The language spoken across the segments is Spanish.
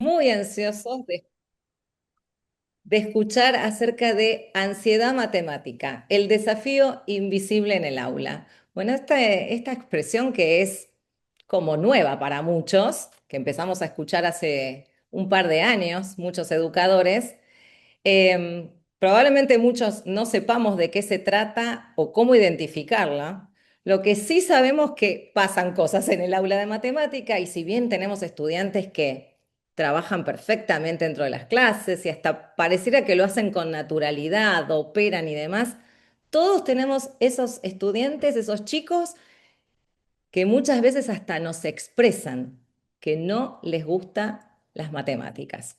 Muy ansiosos de escuchar acerca de ansiedad matemática, el desafío invisible en el aula. Bueno, esta expresión que es como nueva para muchos, que empezamos a escuchar hace un par de años, muchos educadores, probablemente muchos no sepamos de qué se trata o cómo identificarla. Lo que sí sabemos que pasan cosas en el aula de matemática y si bien tenemos estudiantes que trabajan perfectamente dentro de las clases y hasta pareciera que lo hacen con naturalidad, operan y demás, todos tenemos esos estudiantes, esos chicos que muchas veces hasta nos expresan que no les gustan las matemáticas.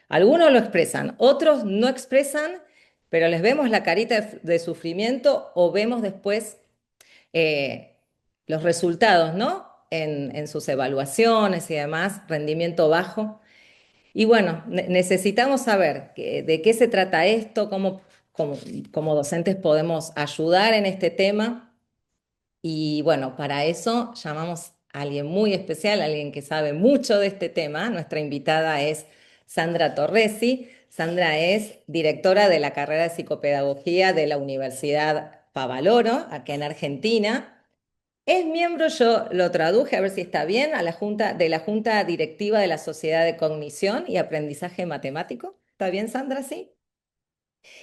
Algunos lo expresan, otros no expresan, pero les vemos la carita de sufrimiento o vemos después eh, los resultados, ¿no? En sus evaluaciones y demás, rendimiento bajo. Y bueno, necesitamos saber de qué se trata esto, cómo docentes podemos ayudar en este tema y bueno, para eso llamamos a alguien muy especial, alguien que sabe mucho de este tema. Nuestra invitada es Sandra Torresi. Sandra es directora de la carrera de psicopedagogía de la Universidad Favaloro, aquí en Argentina. Es miembro, yo lo traduje, a ver si está bien, de la Junta Directiva de la Sociedad de Cognición y Aprendizaje Matemático. ¿Está bien, Sandra? Sí.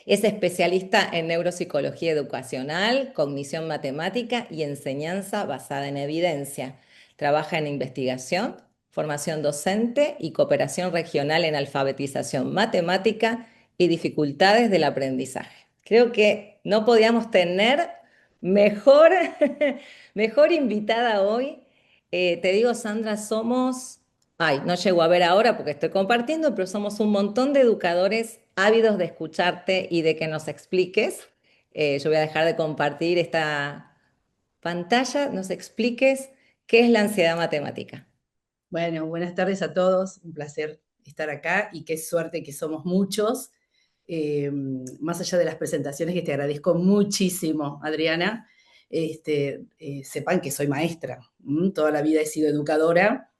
Es especialista en neuropsicología educacional, cognición matemática y enseñanza basada en evidencia. Trabaja en investigación, formación docente y cooperación regional en alfabetización matemática y dificultades del aprendizaje. Creo que no podíamos tener mejor, mejor invitada hoy. Te digo, Sandra, ay, no llego a ver ahora porque estoy compartiendo, pero somos un montón de educadores ávidos de escucharte y de que nos expliques. Yo voy a dejar de compartir esta pantalla, nos expliques qué es la ansiedad matemática. Bueno, buenas tardes a todos, un placer estar acá y qué suerte que somos muchos. Más allá de las presentaciones, que te agradezco muchísimo, Adriana, sepan que soy maestra, toda la vida he sido educadora,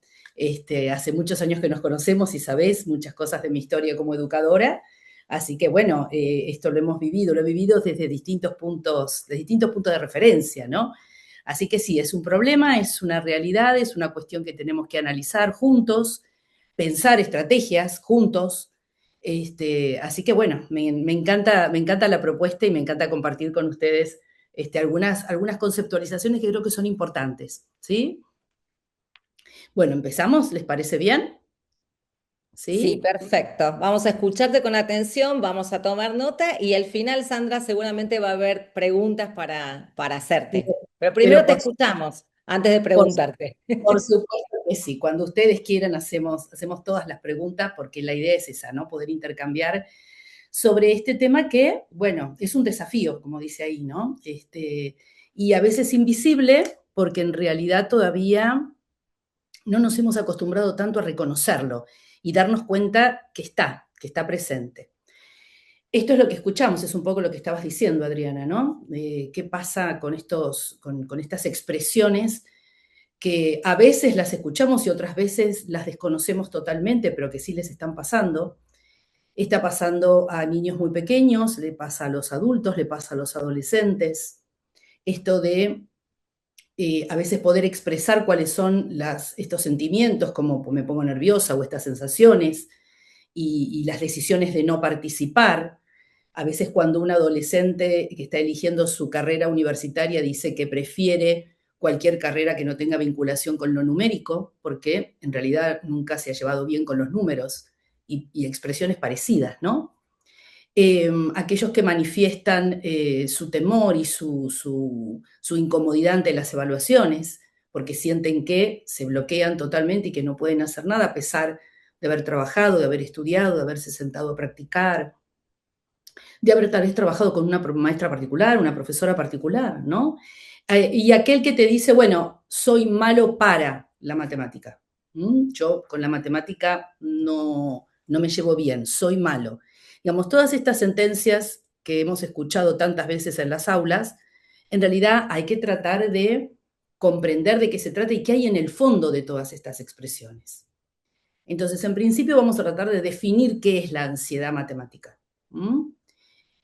hace muchos años que nos conocemos y sabés muchas cosas de mi historia como educadora, así que bueno, esto lo he vivido desde distintos puntos de referencia, ¿no? Así que sí, es un problema, es una realidad, es una cuestión que tenemos que analizar juntos, pensar estrategias juntos. Así que bueno, me encanta la propuesta y me encanta compartir con ustedes algunas conceptualizaciones que creo que son importantes. ¿Sí? Bueno, empezamos, ¿les parece bien? Sí, ¿Sí? perfecto. Vamos a escucharte con atención, vamos a tomar nota y al final, Sandra, seguramente va a haber preguntas para hacerte. Pero Pero primero te escuchamos antes de por, preguntarte. por supuesto que sí. Cuando ustedes quieran hacemos todas las preguntas porque la idea es esa, ¿no? Poder intercambiar sobre este tema que, bueno, es un desafío, como dice ahí, ¿no? Y a veces invisible, porque en realidad todavía no nos hemos acostumbrado tanto a reconocerlo y darnos cuenta que está presente. Esto es lo que escuchamos, es un poco lo que estabas diciendo, Adriana, ¿no? ¿Qué pasa con estas expresiones que a veces las escuchamos y otras veces las desconocemos totalmente, pero que sí les están pasando? Está pasando a niños muy pequeños, le pasa a los adultos, le pasa a los adolescentes. Esto de a veces poder expresar cuáles son estos sentimientos, como me pongo nerviosa o estas sensaciones, y las decisiones de no participar. A veces cuando un adolescente que está eligiendo su carrera universitaria dice que prefiere cualquier carrera que no tenga vinculación con lo numérico, porque en realidad nunca se ha llevado bien con los números y expresiones parecidas, ¿no? Aquellos que manifiestan su temor y su incomodidad ante las evaluaciones, porque sienten que se bloquean totalmente y que no pueden hacer nada a pesar de haber trabajado, de haber estudiado, de haberse sentado a practicar, de haber tal vez trabajado con una maestra particular, una profesora particular, ¿no? Y aquel que te dice, bueno, soy malo para la matemática. Yo con la matemática no me llevo bien, soy malo. Digamos, todas estas sentencias que hemos escuchado tantas veces en las aulas, en realidad hay que tratar de comprender de qué se trata y qué hay en el fondo de todas estas expresiones. Entonces, en principio vamos a tratar de definir qué es la ansiedad matemática.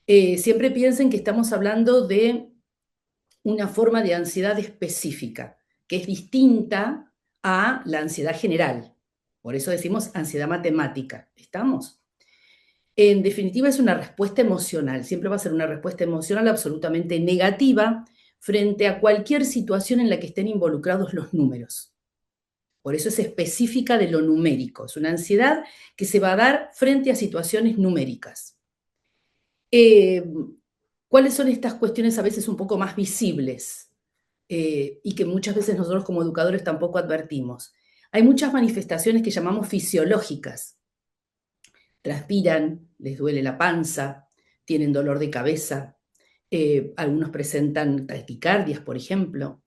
Siempre piensen que estamos hablando de una forma de ansiedad específica, que es distinta a la ansiedad general. Por eso decimos ansiedad matemática. ¿Estamos? En definitiva, es una respuesta emocional. Siempre va a ser una respuesta emocional absolutamente negativa frente a cualquier situación en la que estén involucrados los números. Por eso es específica de lo numérico. Es una ansiedad que se va a dar frente a situaciones numéricas. ¿Cuáles son estas cuestiones a veces un poco más visibles y que muchas veces nosotros como educadores tampoco advertimos? Hay muchas manifestaciones que llamamos fisiológicas. Transpiran, les duele la panza, tienen dolor de cabeza, algunos presentan taquicardias, por ejemplo.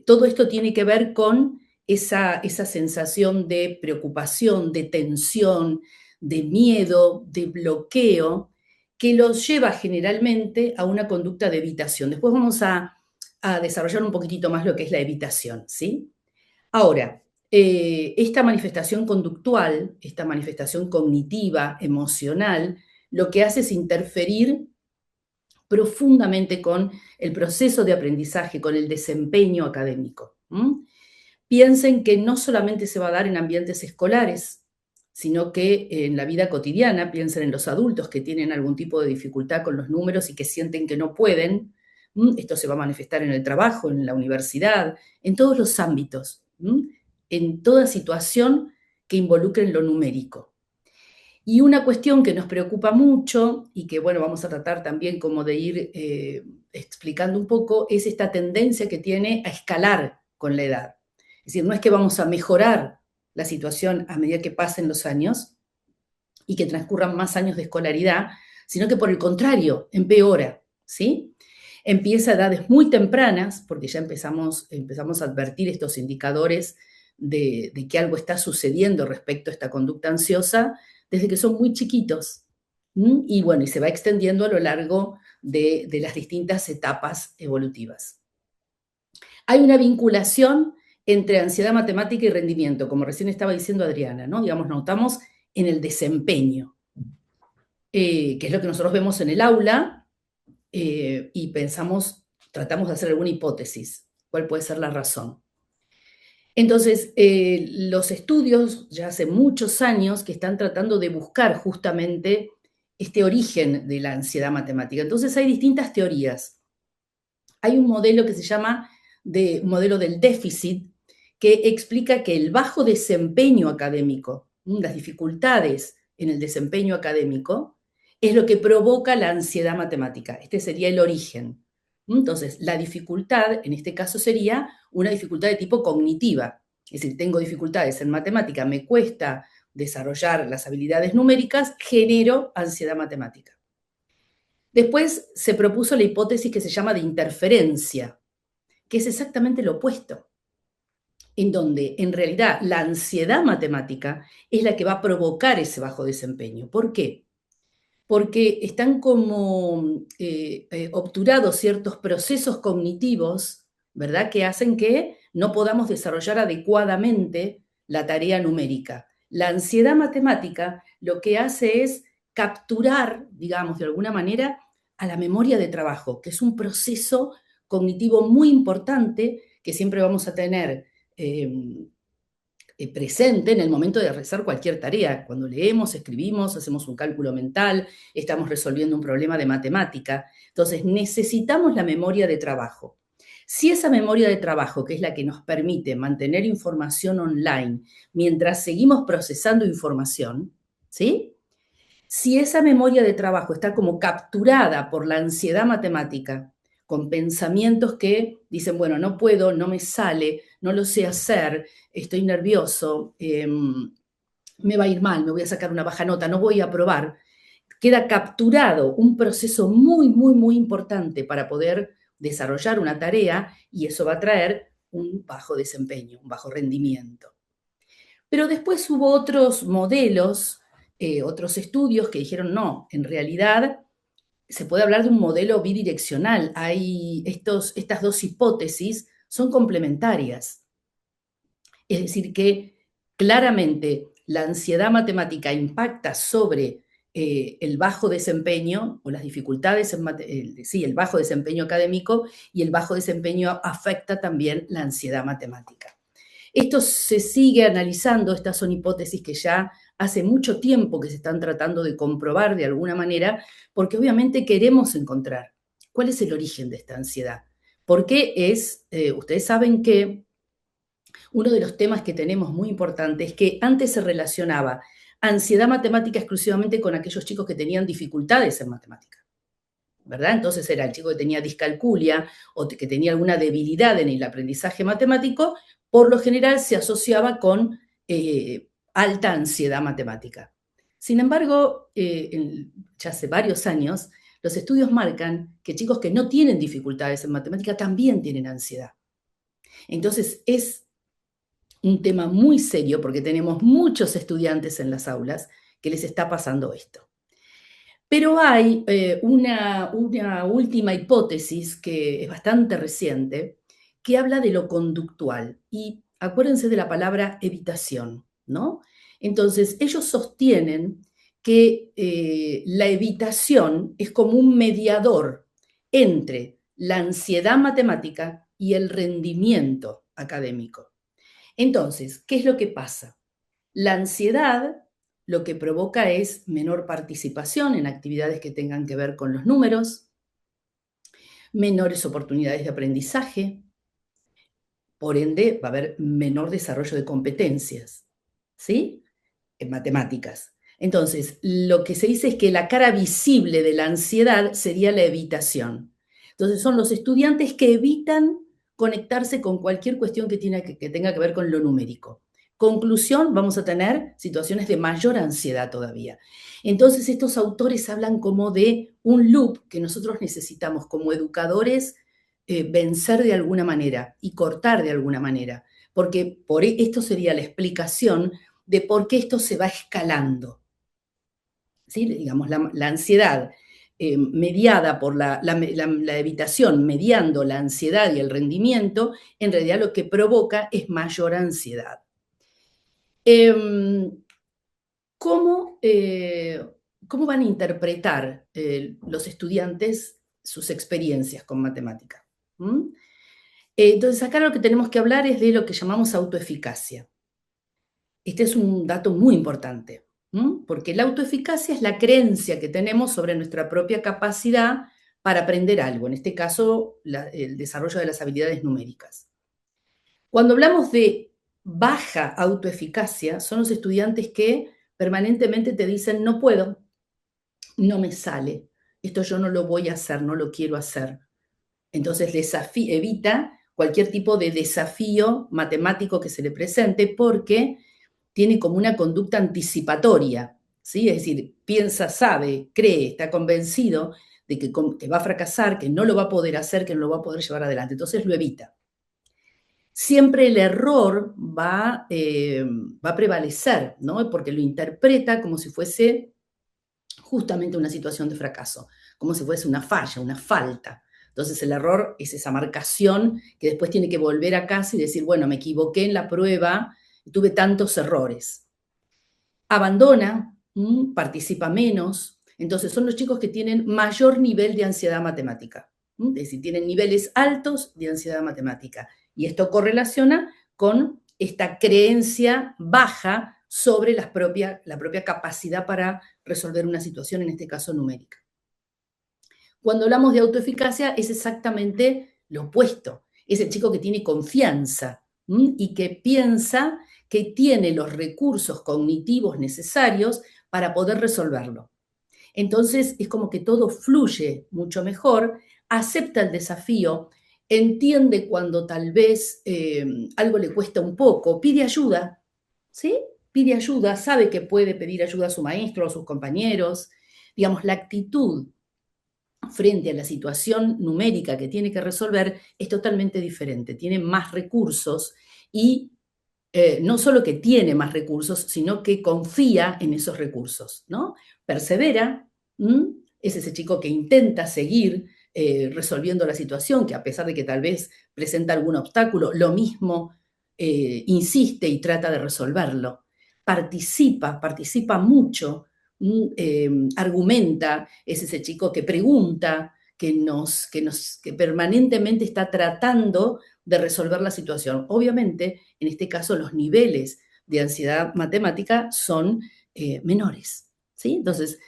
Todo esto tiene que ver con esa sensación de preocupación, de tensión, de miedo, de bloqueo, que los lleva generalmente a una conducta de evitación. Después vamos a desarrollar un poquitito más lo que es la evitación, ¿sí? Ahora, esta manifestación conductual, esta manifestación cognitiva, emocional, lo que hace es interferir profundamente con el proceso de aprendizaje, con el desempeño académico. Piensen que no solamente se va a dar en ambientes escolares, sino que en la vida cotidiana, piensen en los adultos que tienen algún tipo de dificultad con los números y que sienten que no pueden. Esto se va a manifestar en el trabajo, en la universidad, en todos los ámbitos, en toda situación que involucre lo numérico. Y una cuestión que nos preocupa mucho y que, bueno, vamos a tratar también como de ir explicando un poco, es esta tendencia que tiene a escalar con la edad. Es decir, no es que vamos a mejorar la situación a medida que pasen los años y que transcurran más años de escolaridad, sino que por el contrario, empeora, ¿sí? Empieza a edades muy tempranas, porque ya empezamos a advertir estos indicadores de que algo está sucediendo respecto a esta conducta ansiosa, desde que son muy chiquitos. Y bueno, y se va extendiendo a lo largo de las distintas etapas evolutivas. Hay una vinculación entre ansiedad matemática y rendimiento, como recién estaba diciendo Adriana, ¿no? Digamos, notamos en el desempeño, que es lo que nosotros vemos en el aula y tratamos de hacer alguna hipótesis, cuál puede ser la razón. Entonces, los estudios ya hace muchos años que están tratando de buscar justamente este origen de la ansiedad matemática. Entonces, hay distintas teorías. Hay un modelo que se llama modelo del déficit, que explica que el bajo desempeño académico, las dificultades en el desempeño académico, es lo que provoca la ansiedad matemática. Este sería el origen. Entonces, la dificultad, en este caso, sería una dificultad de tipo cognitiva. Es decir, tengo dificultades en matemática, me cuesta desarrollar las habilidades numéricas, genero ansiedad matemática. Después se propuso la hipótesis que se llama de interferencia, que es exactamente lo opuesto, en donde en realidad la ansiedad matemática es la que va a provocar ese bajo desempeño. ¿Por qué? Porque están como obturados ciertos procesos cognitivos, ¿verdad?, que hacen que no podamos desarrollar adecuadamente la tarea numérica. La ansiedad matemática lo que hace es capturar, digamos, de alguna manera, a la memoria de trabajo, que es un proceso cognitivo muy importante que siempre vamos a tener presente en el momento de realizar cualquier tarea. Cuando leemos, escribimos, hacemos un cálculo mental, estamos resolviendo un problema de matemática. Entonces, necesitamos la memoria de trabajo. Si esa memoria de trabajo, que es la que nos permite mantener información online mientras seguimos procesando información, ¿sí? Si esa memoria de trabajo está como capturada por la ansiedad matemática, con pensamientos que dicen, bueno, no puedo, no me sale, no lo sé hacer, estoy nervioso, me va a ir mal, me voy a sacar una baja nota, no voy a aprobar, queda capturado un proceso muy, muy, muy importante para poder desarrollar una tarea y eso va a traer un bajo desempeño, un bajo rendimiento. Pero después hubo otros modelos, otros estudios que dijeron, no, en realidad se puede hablar de un modelo bidireccional. Estas dos hipótesis son complementarias. Es decir, que claramente la ansiedad matemática impacta sobre el bajo desempeño o las dificultades, sí, el bajo desempeño académico, y el bajo desempeño afecta también la ansiedad matemática. Esto se sigue analizando, estas son hipótesis que ya hace mucho tiempo que se están tratando de comprobar de alguna manera, porque obviamente queremos encontrar cuál es el origen de esta ansiedad. Porque ustedes saben que uno de los temas que tenemos muy importante es que antes se relacionaba ansiedad matemática exclusivamente con aquellos chicos que tenían dificultades en matemática, ¿verdad? Entonces era el chico que tenía discalculia o que tenía alguna debilidad en el aprendizaje matemático, por lo general se asociaba con alta ansiedad matemática. Sin embargo, ya hace varios años, los estudios marcan que chicos que no tienen dificultades en matemática también tienen ansiedad. Entonces es un tema muy serio porque tenemos muchos estudiantes en las aulas que les está pasando esto. Pero hay una última hipótesis que es bastante reciente, que habla de lo conductual. Y acuérdense de la palabra evitación, ¿no? Entonces, ellos sostienen que la evitación es como un mediador entre la ansiedad matemática y el rendimiento académico. Entonces, ¿qué es lo que pasa? La ansiedad lo que provoca es menor participación en actividades que tengan que ver con los números, menores oportunidades de aprendizaje, por ende va a haber menor desarrollo de competencias, ¿sí? En matemáticas. Entonces, lo que se dice es que la cara visible de la ansiedad sería la evitación. Entonces, son los estudiantes que evitan conectarse con cualquier cuestión que tenga que ver con lo numérico. Conclusión, vamos a tener situaciones de mayor ansiedad todavía. Entonces, estos autores hablan como de un loop que nosotros necesitamos como educadores vencer de alguna manera y cortar de alguna manera, porque esto sería la explicación de por qué esto se va escalando. ¿Sí? Digamos, la ansiedad mediada por la evitación, mediando la ansiedad y el rendimiento, en realidad lo que provoca es mayor ansiedad. ¿Cómo, ¿Cómo van a interpretar los estudiantes sus experiencias con matemática? Entonces, acá lo que tenemos que hablar es de lo que llamamos autoeficacia. Este es un dato muy importante, porque la autoeficacia es la creencia que tenemos sobre nuestra propia capacidad para aprender algo, en este caso el desarrollo de las habilidades numéricas. Cuando hablamos de baja autoeficacia, son los estudiantes que permanentemente te dicen, no puedo, no me sale, esto yo no lo voy a hacer, no lo quiero hacer. Entonces evita cualquier tipo de desafío matemático que se le presente porque tiene como una conducta anticipatoria, ¿sí? Es decir, piensa, sabe, cree, está convencido de que va a fracasar, que no lo va a poder hacer, que no lo va a poder llevar adelante. Entonces lo evita. Siempre el error va a prevalecer, ¿no? Porque lo interpreta como si fuese justamente una situación de fracaso, como si fuese una falla, una falta. Entonces el error es esa marcación que después tiene que volver a casa y decir, bueno, me equivoqué en la prueba, tuve tantos errores. Abandona, participa menos. Entonces son los chicos que tienen mayor nivel de ansiedad matemática. Es decir, tienen niveles altos de ansiedad matemática. Y esto correlaciona con esta creencia baja sobre la propia capacidad para resolver una situación, en este caso numérica. Cuando hablamos de autoeficacia es exactamente lo opuesto. Es el chico que tiene confianza y que piensa que tiene los recursos cognitivos necesarios para poder resolverlo. Entonces es como que todo fluye mucho mejor, acepta el desafío, entiende cuando tal vez algo le cuesta un poco, pide ayuda, ¿sí? Pide ayuda, sabe que puede pedir ayuda a su maestro, a sus compañeros. Digamos, la actitud frente a la situación numérica que tiene que resolver es totalmente diferente, tiene más recursos y no solo que tiene más recursos, sino que confía en esos recursos, ¿no? Persevera, es ese chico que intenta seguir resolviendo la situación, que a pesar de que tal vez presenta algún obstáculo, lo mismo insiste y trata de resolverlo. Participa mucho, argumenta, es ese chico que pregunta, que permanentemente está tratando de resolver la situación. Obviamente, en este caso, los niveles de ansiedad matemática son menores, ¿sí? Entonces,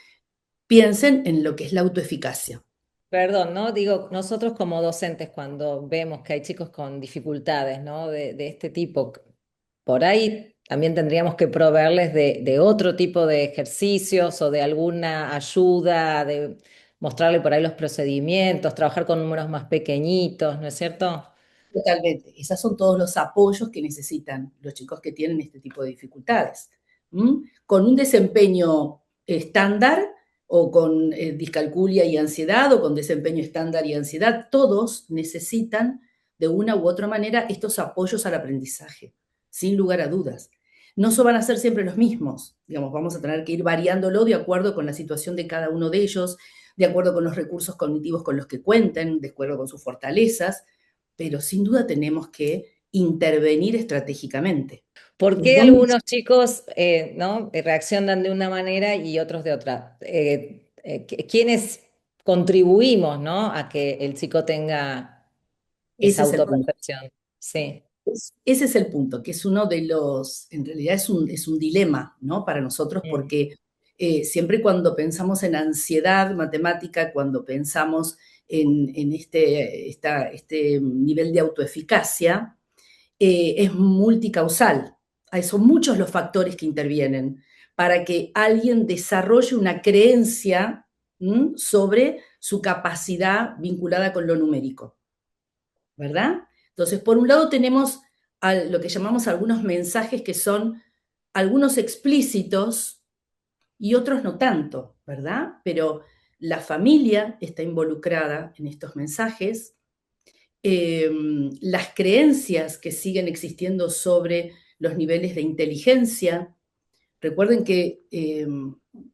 piensen en lo que es la autoeficacia. Perdón, ¿no? Digo, nosotros como docentes, cuando vemos que hay chicos con dificultades, ¿no? De este tipo, por ahí también tendríamos que proveerles de otro tipo de ejercicios o de alguna ayuda, de mostrarle por ahí los procedimientos, trabajar con números más pequeñitos, ¿no es cierto? Totalmente. Esos son todos los apoyos que necesitan los chicos que tienen este tipo de dificultades. ¿Mm? Con un desempeño estándar o con discalculia y ansiedad o con desempeño estándar y ansiedad, todos necesitan de una u otra manera estos apoyos al aprendizaje, sin lugar a dudas. No van a ser siempre los mismos, digamos, vamos a tener que ir variándolo de acuerdo con la situación de cada uno de ellos, de acuerdo con los recursos cognitivos con los que cuenten, de acuerdo con sus fortalezas, pero sin duda tenemos que intervenir estratégicamente. ¿Por qué ¿Dónde algunos chicos, ¿no? reaccionan de una manera y otros de otra? ¿Quiénes contribuimos, ¿no? a que el chico tenga esa ese es el punto? autopercepción? Sí. Ese es el punto, que es uno de los, en realidad es un dilema, ¿no? Para nosotros, Mm. porque siempre cuando pensamos en ansiedad matemática, cuando pensamos en este nivel de autoeficacia, es multicausal. Son muchos los factores que intervienen para que alguien desarrolle una creencia sobre su capacidad vinculada con lo numérico, ¿verdad? Entonces, por un lado tenemos lo que llamamos algunos mensajes que son algunos explícitos y otros no tanto, ¿verdad? Pero la familia está involucrada en estos mensajes, las creencias que siguen existiendo sobre los niveles de inteligencia. Recuerden que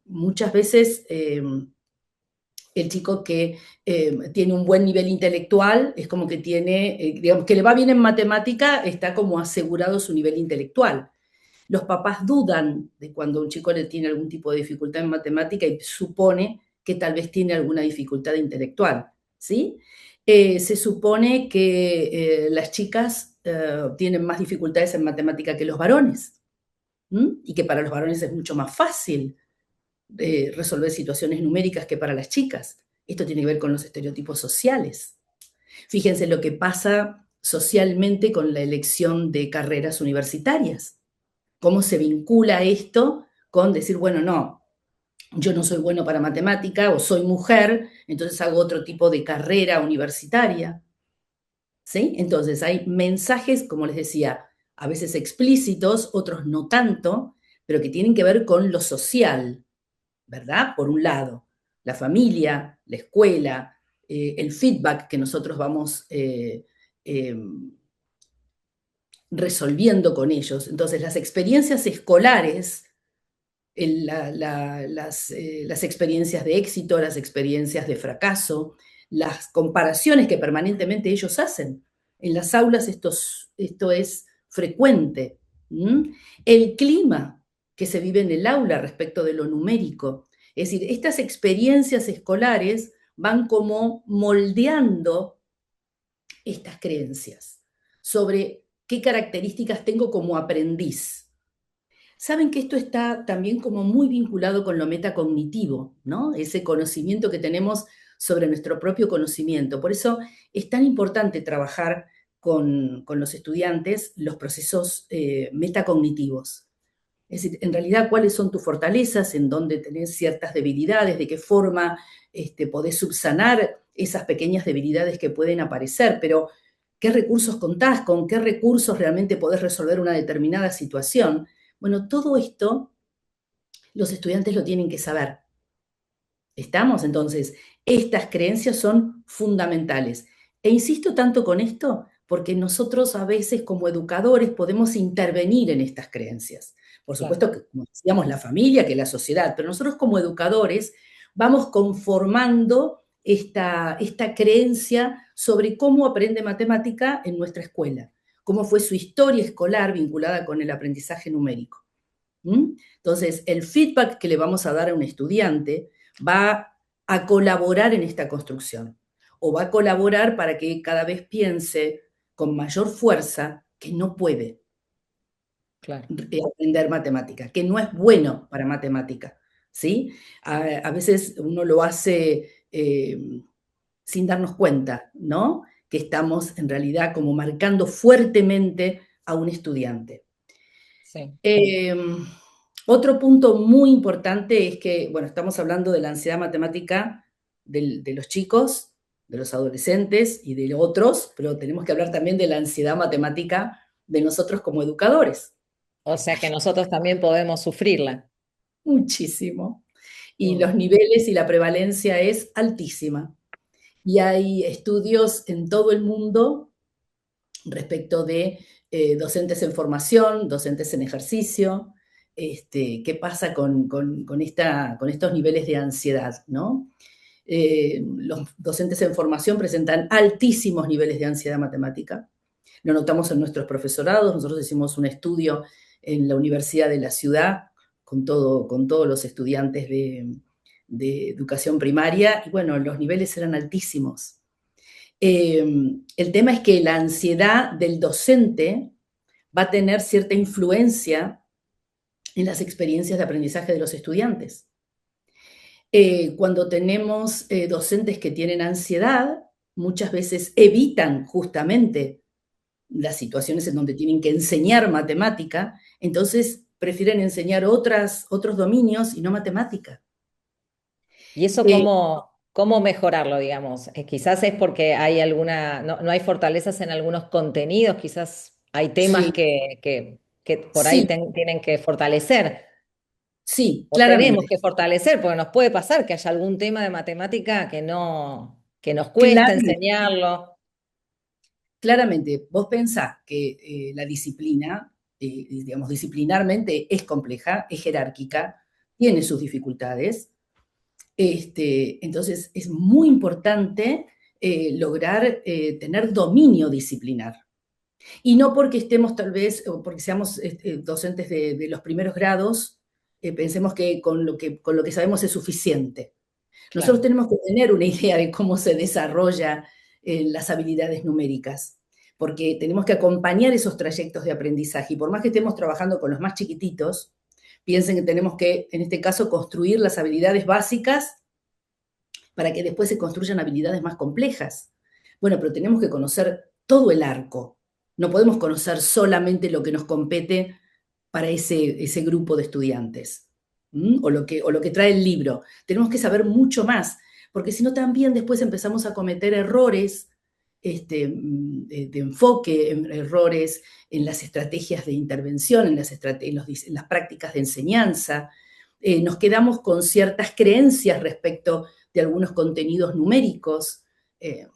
muchas veces el chico que tiene un buen nivel intelectual es como que tiene, digamos, que le va bien en matemática, está como asegurado su nivel intelectual. Los papás dudan de cuando un chico le tiene algún tipo de dificultad en matemática y supone que tal vez tiene alguna dificultad intelectual, ¿sí? Se supone que las chicas tienen más dificultades en matemática que los varones, ¿m? Y que para los varones es mucho más fácil resolver situaciones numéricas que para las chicas. Esto tiene que ver con los estereotipos sociales. Fíjense lo que pasa socialmente con la elección de carreras universitarias. ¿Cómo se vincula esto con decir, bueno, no, yo no soy bueno para matemática o soy mujer, entonces hago otro tipo de carrera universitaria? ¿Sí? Entonces hay mensajes, como les decía, a veces explícitos, otros no tanto, pero que tienen que ver con lo social, ¿verdad? Por un lado, la familia, la escuela, el feedback que nosotros vamos resolviendo con ellos. Entonces, las experiencias escolares, las experiencias de éxito, las experiencias de fracaso, las comparaciones que permanentemente ellos hacen. En las aulas esto es frecuente. ¿Mm? El clima que se vive en el aula respecto de lo numérico. Es decir, estas experiencias escolares van como moldeando estas creencias sobre qué características tengo como aprendiz. Saben que esto está también como muy vinculado con lo metacognitivo, ¿no? Ese conocimiento que tenemos sobre nuestro propio conocimiento. Por eso es tan importante trabajar con los estudiantes los procesos metacognitivos. Es decir, en realidad, cuáles son tus fortalezas, en dónde tenés ciertas debilidades, de qué forma podés subsanar esas pequeñas debilidades que pueden aparecer, pero qué recursos contás, con qué recursos realmente podés resolver una determinada situación. Bueno, todo esto los estudiantes lo tienen que saber. ¿Estamos? Entonces, estas creencias son fundamentales. E insisto tanto con esto porque nosotros a veces como educadores podemos intervenir en estas creencias. Por Claro. supuesto que, como decíamos, la familia, que la sociedad, pero nosotros como educadores vamos conformando esta creencia sobre cómo aprende matemática en nuestra escuela, cómo fue su historia escolar vinculada con el aprendizaje numérico. Entonces, el feedback que le vamos a dar a un estudiante va a colaborar en esta construcción o va a colaborar para que cada vez piense con mayor fuerza que no puede Claro. aprender matemática, que no es bueno para matemática, ¿sí? A veces uno lo hace sin darnos cuenta, ¿no? Que estamos en realidad como marcando fuertemente a un estudiante. Sí. Otro punto muy importante es que, bueno, estamos hablando de la ansiedad matemática de los chicos, de los adolescentes y de otros, pero tenemos que hablar también de la ansiedad matemática de nosotros como educadores. O sea que nosotros también podemos sufrirla. Muchísimo. Y Mm. los niveles y la prevalencia es altísima. Y hay estudios en todo el mundo respecto de docentes en formación, docentes en ejercicio, qué pasa con estos niveles de ansiedad, ¿no? Los docentes en formación presentan altísimos niveles de ansiedad matemática. Lo notamos en nuestros profesorados. Nosotros hicimos un estudio en la Universidad de la Ciudad con todos los estudiantes de educación primaria y bueno, los niveles eran altísimos. El tema es que la ansiedad del docente va a tener cierta influencia en las experiencias de aprendizaje de los estudiantes. Cuando tenemos docentes que tienen ansiedad, muchas veces evitan justamente las situaciones en donde tienen que enseñar matemática, entonces prefieren enseñar otros dominios y no matemática. ¿Y eso Eh, cómo mejorarlo, digamos? Quizás es porque hay no hay fortalezas en algunos contenidos, quizás hay temas sí, que por ahí sí, tienen que fortalecer sí, o tenemos claramente. que fortalecer, porque nos puede pasar que haya algún tema de matemática que nos cuesta Claramente. enseñarlo. Claramente, vos pensás que la disciplina, digamos, disciplinarmente es compleja, es jerárquica, tiene sus dificultades. Entonces, es muy importante lograr tener dominio disciplinar. Y no porque estemos tal vez, o porque seamos docentes de los primeros grados, pensemos que con lo que sabemos es suficiente. Nosotros Claro, tenemos que tener una idea de cómo se desarrolla las habilidades numéricas, porque tenemos que acompañar esos trayectos de aprendizaje. Y por más que estemos trabajando con los más chiquititos, piensen que tenemos que, en este caso, construir las habilidades básicas para que después se construyan habilidades más complejas. Bueno, pero tenemos que conocer todo el arco. No podemos conocer solamente lo que nos compete para ese grupo de estudiantes. O lo que trae el libro. Tenemos que saber mucho más, porque si no también después empezamos a cometer errores de enfoque, errores en las estrategias de intervención, en las prácticas de enseñanza. Nos quedamos con ciertas creencias respecto de algunos contenidos numéricos. Eh,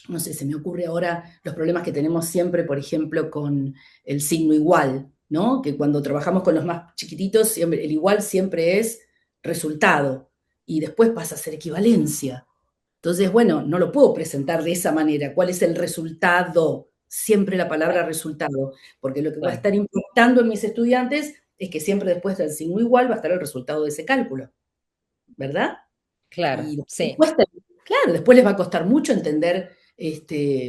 no sé, se me ocurre ahora los problemas que tenemos siempre, por ejemplo, con el signo igual, ¿no? Que cuando trabajamos con los más chiquititos, siempre, el igual siempre es resultado y después pasa a ser equivalencia. Entonces, bueno, no lo puedo presentar de esa manera. ¿Cuál es el resultado? Siempre la palabra claro, resultado, porque lo que va a claro, estar impactando en mis estudiantes es que siempre después del signo igual va a estar el resultado de ese cálculo, ¿verdad? claro, Y después sí. cuesta, claro, después les va a costar mucho entender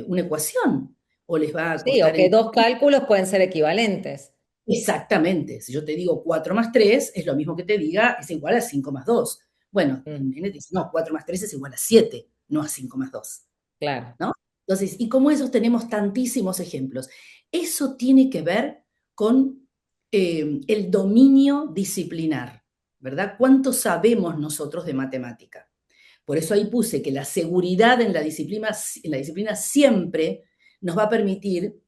una ecuación, o les va a Sí, o costar que entender. dos cálculos pueden ser equivalentes. Exactamente, si yo te digo 4 más 3 es lo mismo que te diga es igual a 5 más 2. Bueno, Mm, el nene te dice, no, 4 más 3 es igual a 7, no a 5 más 2, claro. ¿no? Entonces, y como esos tenemos tantísimos ejemplos. Eso tiene que ver con el dominio disciplinar, ¿verdad? ¿Cuánto sabemos nosotros de matemática? Por eso ahí puse que la seguridad en la disciplina siempre nos va a permitir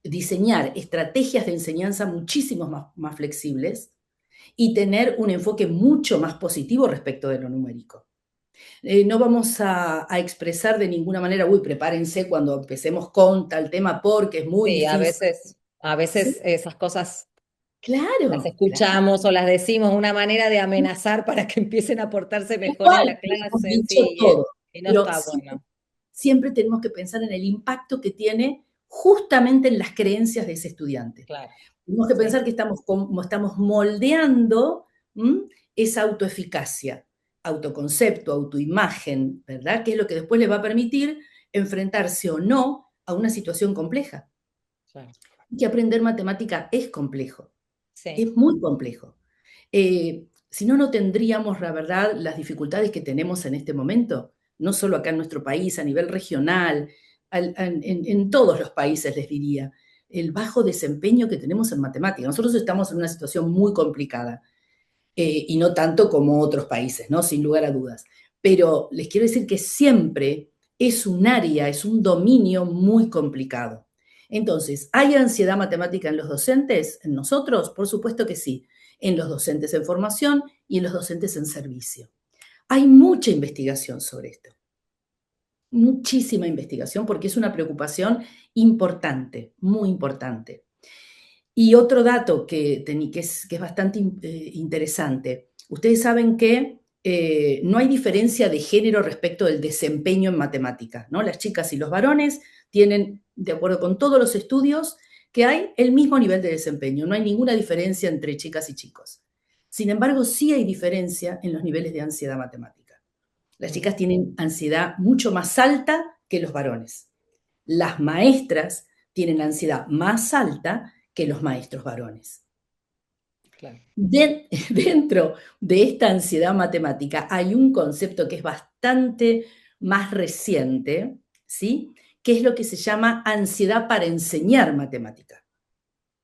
diseñar estrategias de enseñanza muchísimo más flexibles y tener un enfoque mucho más positivo respecto de lo numérico. No vamos a expresar de ninguna manera, uy, prepárense cuando empecemos con tal tema porque es muy Sí, difícil. a ¿Sí? veces esas cosas las Claro, claro. escuchamos o las decimos, una manera de amenazar para que empiecen a portarse Tal mejor en cual, la hemos clase, dicho sí, todo. y no Pero está sí, bueno. siempre tenemos que pensar en el impacto que tiene justamente en las creencias de ese estudiante. Claro. Tenemos que Sí, pensar que estamos moldeando esa autoeficacia, autoconcepto, autoimagen, ¿verdad? Que es lo que después le va a permitir enfrentarse o no a una situación compleja. claro. Que aprender matemática es complejo, Sí, es muy complejo. Si no, no tendríamos, la verdad, las dificultades que tenemos en este momento, no solo acá en nuestro país, a nivel regional, en todos los países, les diría, el bajo desempeño que tenemos en matemática. Nosotros estamos en una situación muy complicada, y no tanto como otros países, ¿no? Sin lugar a dudas. Pero les quiero decir que siempre es un área, es un dominio muy complicado. Entonces, ¿hay ansiedad matemática en los docentes? ¿En nosotros? Por supuesto que sí. En los docentes en formación y en los docentes en servicio. Hay mucha investigación sobre esto, muchísima investigación, porque es una preocupación importante, muy importante. Y otro dato que es bastante interesante. Ustedes saben que no hay diferencia de género respecto del desempeño en matemática, ¿no? Las chicas y los varones tienen, de acuerdo con todos los estudios, que hay el mismo nivel de desempeño. No hay ninguna diferencia entre chicas y chicos. Sin embargo, sí hay diferencia en los niveles de ansiedad matemática. Las mm, chicas tienen ansiedad mucho más alta que los varones. Las maestras tienen ansiedad más alta que los maestros varones. claro. Dentro de esta ansiedad matemática hay un concepto que es bastante más reciente, ¿sí? Que es lo que se llama ansiedad para enseñar matemática.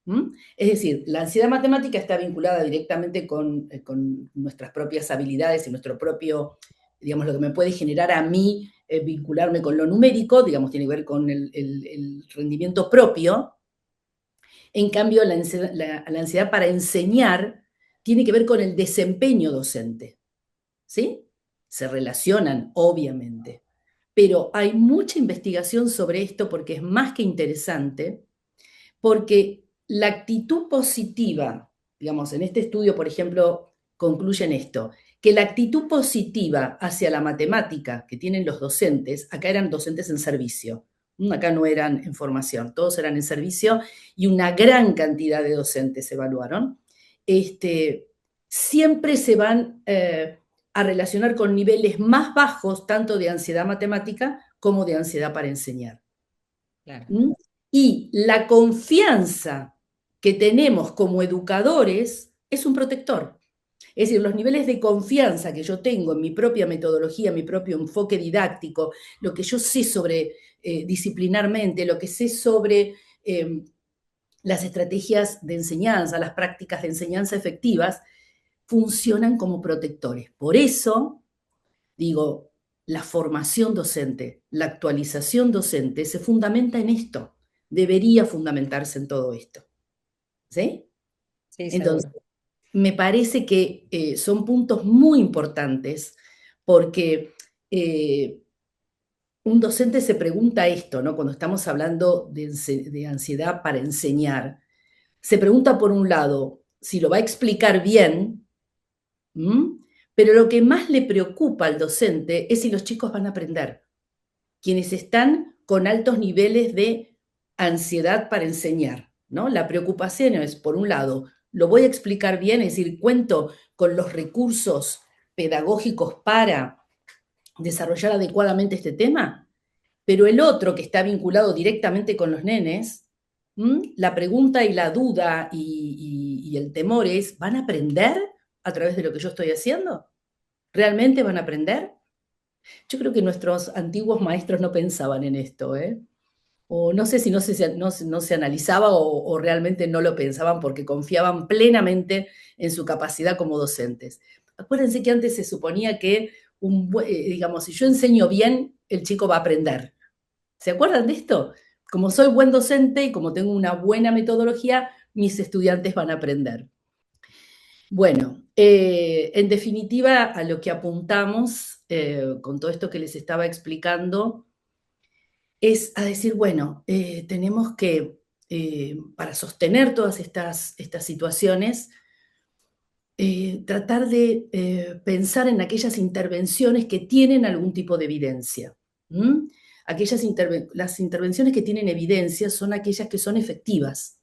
¿Mm? Es decir, la ansiedad matemática está vinculada directamente con nuestras propias habilidades y nuestro propio, digamos, lo que me puede generar a mí vincularme con lo numérico, digamos, tiene que ver con el rendimiento propio. En cambio, la ansiedad para enseñar tiene que ver con el desempeño docente, ¿sí? Se relacionan, obviamente, pero hay mucha investigación sobre esto porque es más que interesante, porque la actitud positiva, digamos, en este estudio, por ejemplo, concluyen esto, que la actitud positiva hacia la matemática que tienen los docentes, acá eran docentes en servicio, acá no eran en formación, todos eran en servicio y una gran cantidad de docentes se evaluaron, siempre se van a relacionar con niveles más bajos, tanto de ansiedad matemática como de ansiedad para enseñar. Claro. ¿Mm? Y la confianza que tenemos como educadores es un protector. Es decir, los niveles de confianza que yo tengo en mi propia metodología, mi propio enfoque didáctico, lo que yo sé sobre disciplinarmente, lo que sé sobre las estrategias de enseñanza, las prácticas de enseñanza efectivas, funcionan como protectores. Por eso, digo, la formación docente, la actualización docente se fundamenta en esto, debería fundamentarse en todo esto. ¿Sí? Sí, Entonces, seguro. me parece que son puntos muy importantes porque un docente se pregunta esto, ¿no? Cuando estamos hablando de ansiedad para enseñar, se pregunta por un lado si lo va a explicar bien, ¿m? Pero lo que más le preocupa al docente es si los chicos van a aprender. Quienes están con altos niveles de ansiedad para enseñar, ¿no? La preocupación es, por un lado, lo voy a explicar bien, es decir, cuento con los recursos pedagógicos para desarrollar adecuadamente este tema, pero el otro que está vinculado directamente con los nenes, la pregunta y la duda y el temor es, ¿van a aprender a través de lo que yo estoy haciendo? ¿Realmente van a aprender? Yo creo que nuestros antiguos maestros no pensaban en esto, ¿eh? O no sé si no se analizaba o realmente no lo pensaban porque confiaban plenamente en su capacidad como docentes. Acuérdense que antes se suponía que, digamos, si yo enseño bien, el chico va a aprender. ¿Se acuerdan de esto? Como soy buen docente y como tengo una buena metodología, mis estudiantes van a aprender. Bueno, en definitiva, a lo que apuntamos con todo esto que les estaba explicando, es a decir, bueno, tenemos que, para sostener todas estas situaciones, tratar de pensar en aquellas intervenciones que tienen algún tipo de evidencia. ¿Mm? las intervenciones que tienen evidencia son aquellas que son efectivas,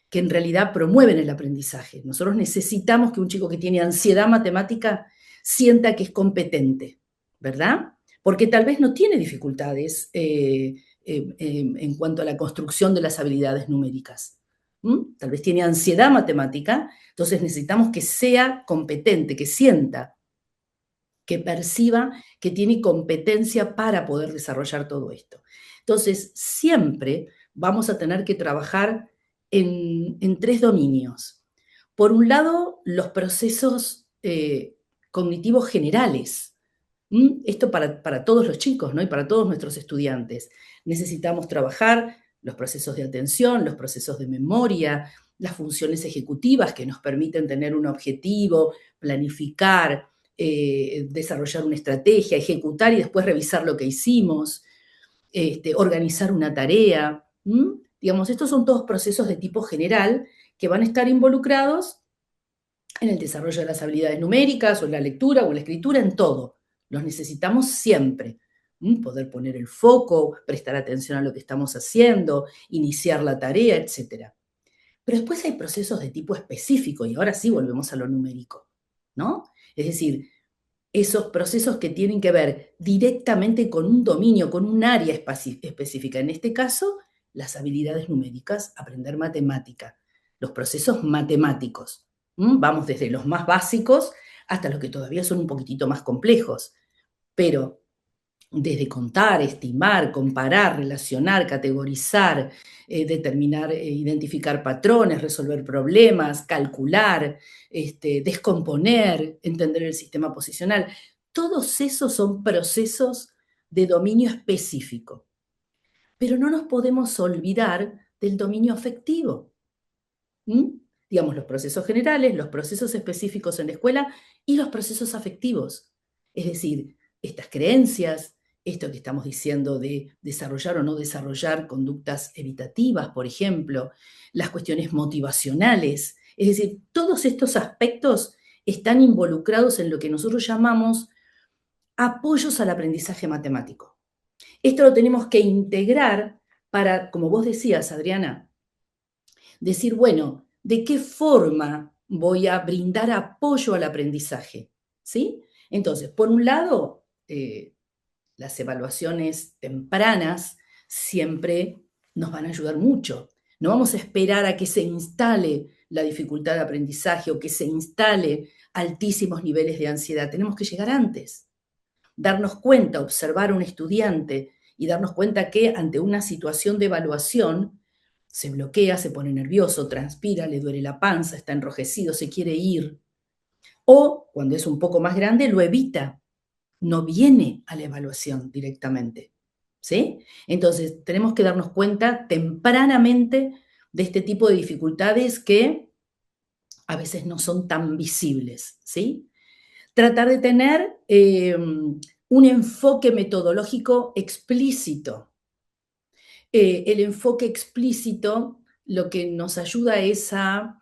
que en realidad promueven el aprendizaje. Nosotros necesitamos que un chico que tiene ansiedad matemática sienta que es competente, ¿verdad? Porque tal vez no tiene dificultades en cuanto a la construcción de las habilidades numéricas. Tal vez tiene ansiedad matemática, entonces necesitamos que sea competente, que sienta, que perciba que tiene competencia para poder desarrollar todo esto. Entonces, siempre vamos a tener que trabajar en tres dominios. Por un lado, los procesos cognitivos generales. Esto para todos los chicos, ¿no? Y para todos nuestros estudiantes. Necesitamos trabajar los procesos de atención, los procesos de memoria, las funciones ejecutivas que nos permiten tener un objetivo, planificar, desarrollar una estrategia, ejecutar y después revisar lo que hicimos, organizar una tarea. Digamos, estos son todos procesos de tipo general que van a estar involucrados en el desarrollo de las habilidades numéricas o en la lectura o en la escritura, en todo. Los necesitamos siempre. Poder poner el foco, prestar atención a lo que estamos haciendo, iniciar la tarea, etc. Pero después hay procesos de tipo específico, y ahora sí volvemos a lo numérico, ¿no? Es decir, esos procesos que tienen que ver directamente con un dominio, con un área específica. En este caso, las habilidades numéricas, aprender matemática, los procesos matemáticos. Vamos desde los más básicos hasta los que todavía son un poquitito más complejos. Pero desde contar, estimar, comparar, relacionar, categorizar, determinar, identificar patrones, resolver problemas, calcular, descomponer, entender el sistema posicional. Todos esos son procesos de dominio específico. Pero no nos podemos olvidar del dominio afectivo. Digamos, los procesos generales, los procesos específicos en la escuela y los procesos afectivos. Es decir, estas creencias, esto que estamos diciendo de desarrollar o no desarrollar conductas evitativas, por ejemplo, las cuestiones motivacionales. Es decir, todos estos aspectos están involucrados en lo que nosotros llamamos apoyos al aprendizaje matemático. Esto lo tenemos que integrar para, como vos decías, Adriana, decir, bueno, ¿de qué forma voy a brindar apoyo al aprendizaje? ¿Sí? Entonces, por un lado, las evaluaciones tempranas siempre nos van a ayudar mucho. No vamos a esperar a que se instale la dificultad de aprendizaje o que se instale altísimos niveles de ansiedad. Tenemos que llegar antes, darnos cuenta, observar a un estudiante y darnos cuenta que ante una situación de evaluación se bloquea, se pone nervioso, transpira, le duele la panza, está enrojecido, se quiere ir. O, cuando es un poco más grande, lo evita, no viene a la evaluación directamente. ¿Sí? Entonces, tenemos que darnos cuenta tempranamente de este tipo de dificultades que a veces no son tan visibles. ¿Sí? Tratar de tener un enfoque metodológico explícito. El enfoque explícito lo que nos ayuda es a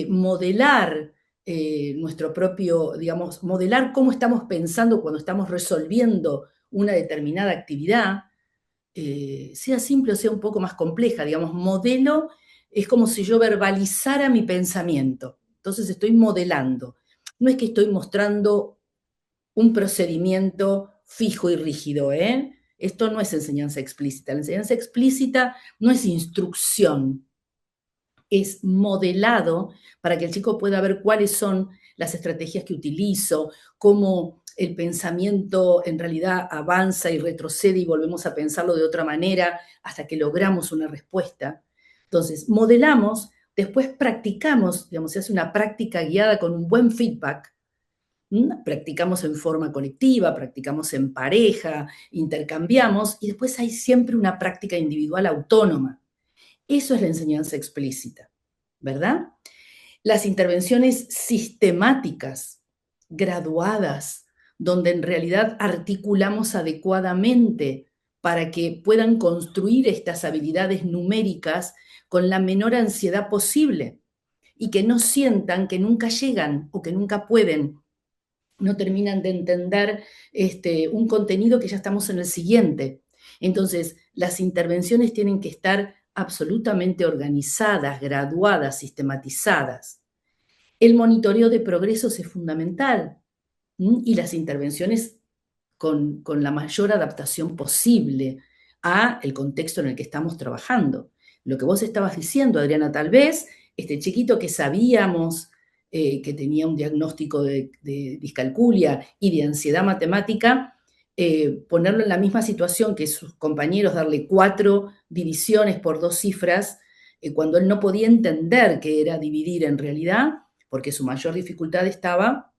modelar nuestro propio, digamos, modelar cómo estamos pensando cuando estamos resolviendo una determinada actividad, sea simple o sea un poco más compleja, digamos, modelo es como si yo verbalizara mi pensamiento, entonces estoy modelando, no es que estoy mostrando un procedimiento fijo y rígido, ¿eh? Esto no es enseñanza explícita. La enseñanza explícita no es instrucción, es modelado para que el chico pueda ver cuáles son las estrategias que utilizo, cómo el pensamiento en realidad avanza y retrocede y volvemos a pensarlo de otra manera hasta que logramos una respuesta. Entonces, modelamos, después practicamos, digamos, se hace una práctica guiada con un buen feedback. Practicamos en forma colectiva, practicamos en pareja, intercambiamos y después hay siempre una práctica individual autónoma. Eso es la enseñanza explícita, ¿verdad? Las intervenciones sistemáticas, graduadas, donde en realidad articulamos adecuadamente para que puedan construir estas habilidades numéricas con la menor ansiedad posible y que no sientan que nunca llegan o que nunca pueden, no terminan de entender un contenido que ya estamos en el siguiente. Entonces, las intervenciones tienen que estar absolutamente organizadas, graduadas, sistematizadas. El monitoreo de progresos es fundamental, y las intervenciones con la mayor adaptación posible a el contexto en el que estamos trabajando. Lo que vos estabas diciendo, Adriana, tal vez este chiquito que sabíamos que tenía un diagnóstico de discalculia y de ansiedad matemática, ponerlo en la misma situación que sus compañeros, darle 4 divisiones por 2 cifras, cuando él no podía entender qué era dividir en realidad, porque su mayor dificultad estaba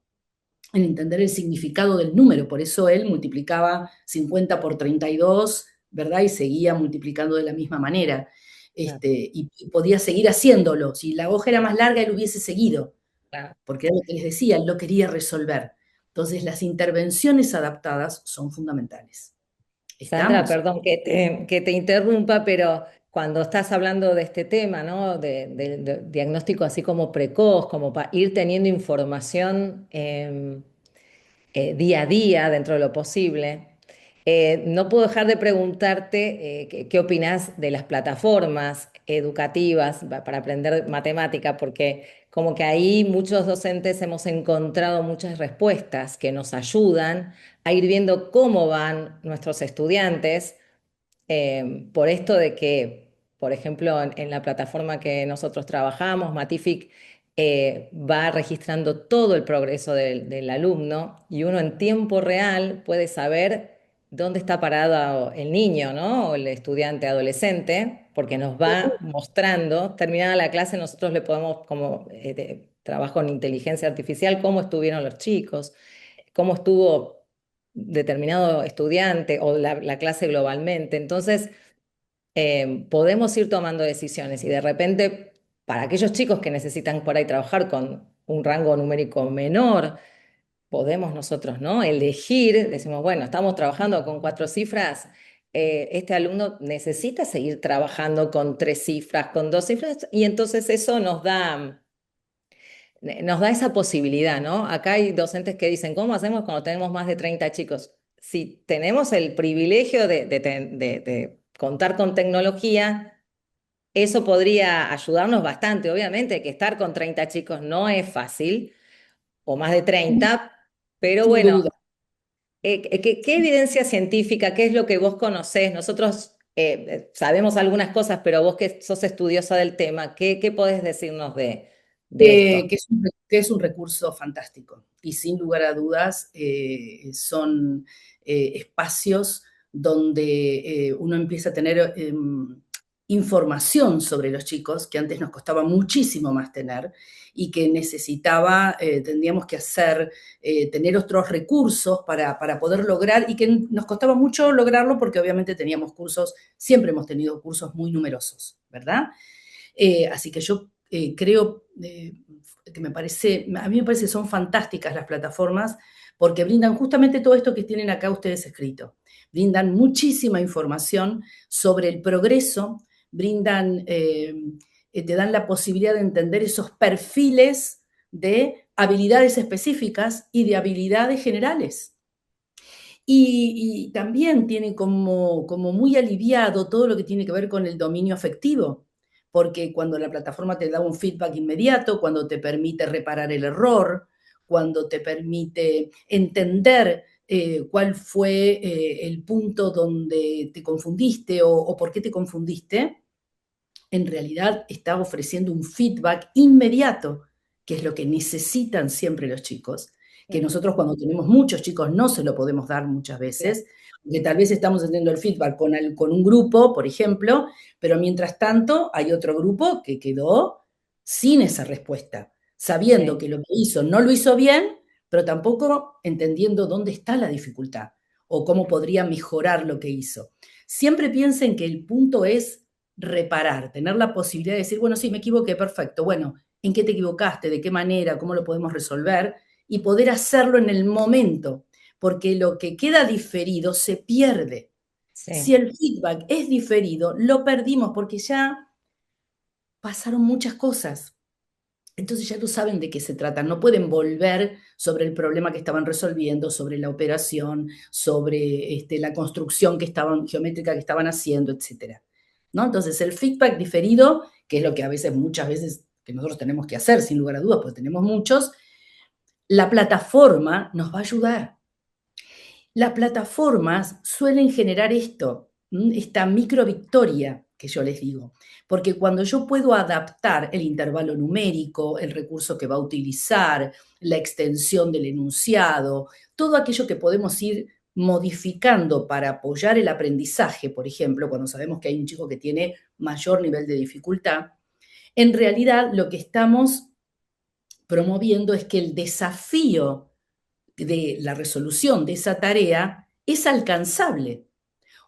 en entender el significado del número. Por eso él multiplicaba 50 por 32, ¿verdad? Y seguía multiplicando de la misma manera. Claro, Y podía seguir haciéndolo. Si la hoja era más larga, él hubiese seguido, claro. porque era lo que les decía, él lo quería resolver. Entonces, las intervenciones adaptadas son fundamentales. Sandra, ¿Estamos? perdón que te interrumpa, pero cuando estás hablando de este tema, ¿no? De diagnóstico así como precoz, como para ir teniendo información día a día dentro de lo posible, no puedo dejar de preguntarte qué opinás de las plataformas educativas para aprender matemática, porque como que ahí muchos docentes hemos encontrado muchas respuestas que nos ayudan a ir viendo cómo van nuestros estudiantes por esto de que, por ejemplo, en la plataforma que nosotros trabajamos, Matific, va registrando todo el progreso del alumno y uno en tiempo real puede saber dónde está parado el niño, ¿no? O el estudiante adolescente, porque nos va mostrando, terminada la clase, nosotros le podemos, como trabajo en inteligencia artificial, cómo estuvieron los chicos, cómo estuvo determinado estudiante o la clase globalmente. Entonces, podemos ir tomando decisiones y de repente, para aquellos chicos que necesitan por ahí trabajar con un rango numérico menor, podemos nosotros, ¿no? Elegir, decimos, bueno, estamos trabajando con 4 cifras. Este alumno necesita seguir trabajando con 3 cifras, con 2 cifras, y entonces eso nos da esa posibilidad, ¿no? Acá hay docentes que dicen, ¿cómo hacemos cuando tenemos más de 30 chicos? Si tenemos el privilegio de contar con tecnología, eso podría ayudarnos bastante. Obviamente que estar con 30 chicos no es fácil, o más de 30, pero Sin bueno, duda. ¿qué evidencia científica, qué es lo que vos conocés? Nosotros sabemos algunas cosas, pero vos que sos estudiosa del tema, ¿qué podés decirnos de esto? Que es un recurso fantástico y sin lugar a dudas son espacios donde uno empieza a tener información sobre los chicos que antes nos costaba muchísimo más tener y que tendríamos que tener otros recursos para poder lograr y que nos costaba mucho lograrlo porque obviamente siempre hemos tenido cursos muy numerosos, ¿verdad? Así que yo creo que a mí me parece que son fantásticas las plataformas porque brindan justamente todo esto que tienen acá ustedes escrito. Brindan muchísima información sobre el progreso, te dan la posibilidad de entender esos perfiles de habilidades específicas y de habilidades generales. Y también tiene como muy aliviado todo lo que tiene que ver con el dominio afectivo, porque cuando la plataforma te da un feedback inmediato, cuando te permite reparar el error, cuando te permite entender cuál fue el punto donde te confundiste o por qué te confundiste, en realidad está ofreciendo un feedback inmediato, que es lo que necesitan siempre los chicos, que nosotros cuando tenemos muchos chicos no se lo podemos dar muchas Claro, veces, porque tal vez estamos haciendo el feedback con un grupo, por ejemplo, pero mientras tanto hay otro grupo que quedó sin esa respuesta, sabiendo sí, que lo que hizo no lo hizo bien, pero tampoco entendiendo dónde está la dificultad o cómo podría mejorar lo que hizo. Siempre piensen que el punto es reparar, tener la posibilidad de decir, bueno, sí, me equivoqué, perfecto, bueno, ¿en qué te equivocaste? ¿De qué manera? ¿Cómo lo podemos resolver? Y poder hacerlo en el momento, porque lo que queda diferido se pierde. Si sí. el feedback es diferido, lo perdimos porque ya pasaron muchas cosas. Entonces ya no saben de qué se trata, no pueden volver sobre el problema que estaban resolviendo, sobre la operación, sobre la construcción geométrica que estaban haciendo, etcétera, ¿no? Entonces el feedback diferido, que es lo que a veces, muchas veces, que nosotros tenemos que hacer, sin lugar a dudas, porque tenemos muchos, la plataforma nos va a ayudar. Las plataformas suelen generar esto, esta micro victoria que yo les digo, porque cuando yo puedo adaptar el intervalo numérico, el recurso que va a utilizar, la extensión del enunciado, todo aquello que podemos ir modificando para apoyar el aprendizaje, por ejemplo, cuando sabemos que hay un chico que tiene mayor nivel de dificultad, en realidad lo que estamos promoviendo es que el desafío de la resolución de esa tarea es alcanzable.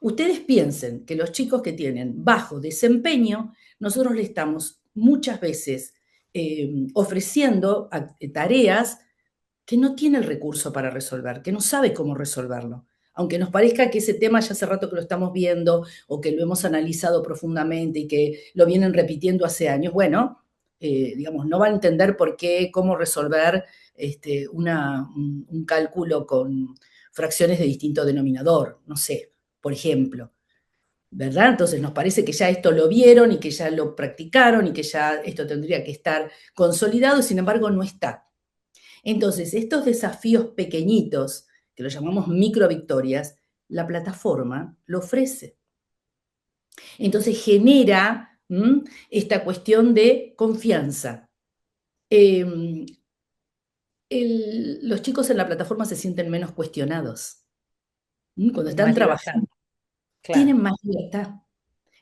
Ustedes piensen que los chicos que tienen bajo desempeño, nosotros le estamos muchas veces ofreciendo tareas que no tiene el recurso para resolver, que no sabe cómo resolverlo. Aunque nos parezca que ese tema ya hace rato que lo estamos viendo o que lo hemos analizado profundamente y que lo vienen repitiendo hace años, bueno, digamos, no va a entender por qué, cómo resolver un cálculo con fracciones de distinto denominador, no sé, por ejemplo, ¿verdad? Entonces nos parece que ya esto lo vieron y que ya lo practicaron y que ya esto tendría que estar consolidado y sin embargo no está. Entonces, estos desafíos pequeñitos, que los llamamos micro victorias, la plataforma lo ofrece. Entonces genera esta cuestión de confianza. Los chicos en la plataforma se sienten menos cuestionados. Cuando Con están más libertad, trabajando, claro. tienen más libertad.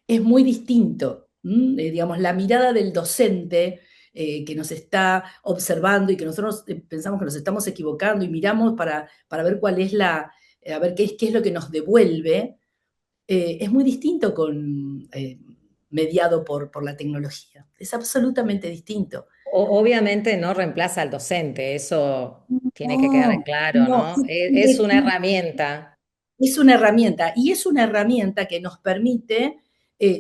Es muy distinto, digamos, la mirada del docente que nos está observando y que nosotros pensamos que nos estamos equivocando y miramos para ver cuál es a ver qué es lo que nos devuelve, es muy distinto mediado por la tecnología. Es absolutamente distinto. Obviamente no reemplaza al docente, eso tiene que quedar No, claro, no, ¿no? Es una herramienta. es una herramienta y es una herramienta que nos permite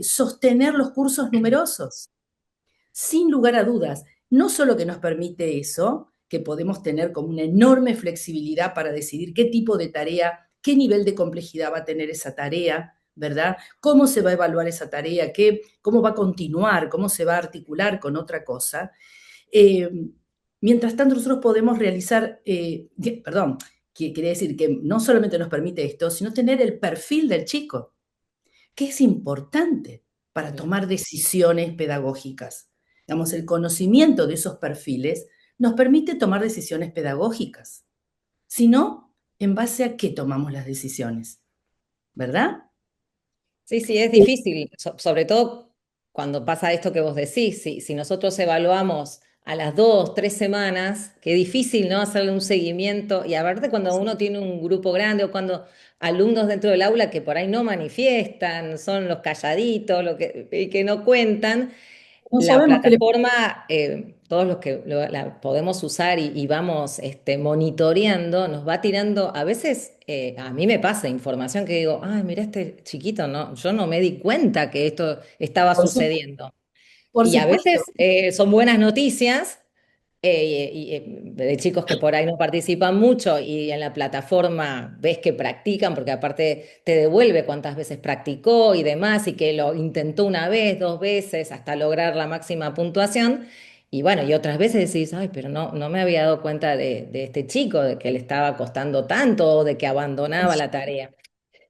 sostener los cursos numerosos. Sin lugar a dudas, no solo que nos permite eso, que podemos tener como una enorme flexibilidad para decidir qué tipo de tarea, qué nivel de complejidad va a tener esa tarea, ¿verdad? ¿Cómo se va a evaluar esa tarea? ¿Cómo va a continuar? ¿Cómo se va a articular con otra cosa? Eh, Mientras tanto, nosotros podemos realizar, perdón, quiere decir que no solamente nos permite esto, sino tener el perfil del chico, que es importante para Claro. tomar decisiones pedagógicas. Digamos, el conocimiento de esos perfiles nos permite tomar decisiones pedagógicas. Si no, ¿en base a qué tomamos las decisiones? ¿Verdad? Sí, sí, es Eh, difícil, sobre todo cuando pasa esto que vos decís, si nosotros evaluamos a las 2, 3 semanas, qué difícil, ¿no? Hacerle un seguimiento, y aparte cuando uno tiene un grupo grande o cuando alumnos dentro del aula que por ahí no manifiestan, son los calladitos, y que no cuentan. no La sabemos qué le plataforma, todos los que la podemos usar y vamos monitoreando, nos va tirando, a veces a mí me pasa información que digo, ay, mira este chiquito, no, yo no me di cuenta que esto estaba por, su- sucediendo. por Y a supuesto. veces son buenas noticias de chicos que por ahí no participan mucho y en la plataforma ves que practican, porque aparte te devuelve cuántas veces practicó y demás, y que lo intentó 1 vez, 2 veces hasta lograr la máxima puntuación. Y bueno, y otras veces decís, ay, pero no me había dado cuenta de este chico, de que le estaba costando tanto o de que abandonaba la tarea.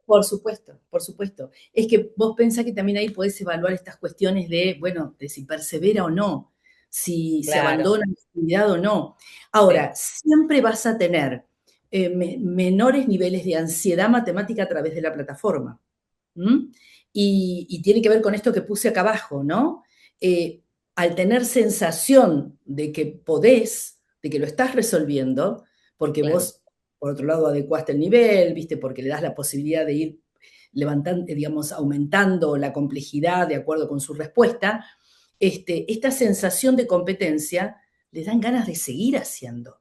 Por supuesto, por supuesto. Es que vos pensás que también ahí podés evaluar estas cuestiones de, bueno, de si persevera o no, si Claro, abandona la actividad o no. sí, Ahora, siempre vas a tener menores niveles de ansiedad matemática a través de la plataforma. ¿M? Y tiene que ver con esto que puse acá abajo, ¿no? Eh, Al tener sensación de que podés, de que lo estás resolviendo, porque claro. vos, por otro lado, adecuaste el nivel, ¿viste? Porque le das la posibilidad de ir levantando, digamos, aumentando la complejidad de acuerdo con su respuesta, esta sensación de competencia le dan ganas de seguir haciendo.